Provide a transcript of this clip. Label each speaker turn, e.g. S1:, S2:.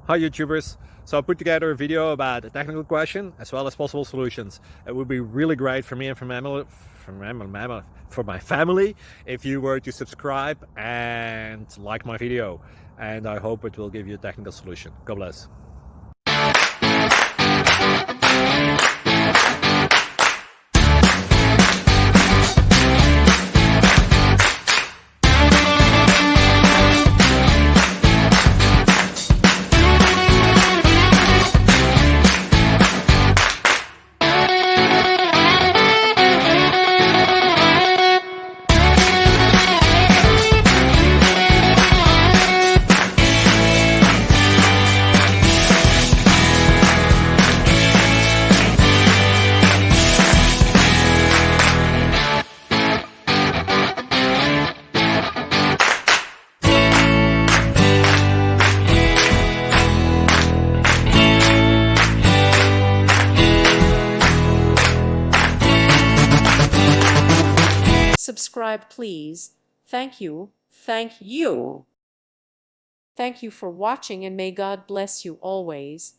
S1: Hi YouTubers. So I put together a video about a technical question as well as possible solutions. It would be really great for me and for my family if you were to subscribe and like my video. And I hope it will give you a technical solution. God bless.
S2: Subscribe, please. Thank you. Thank you. Thank you for watching, and may God bless you always.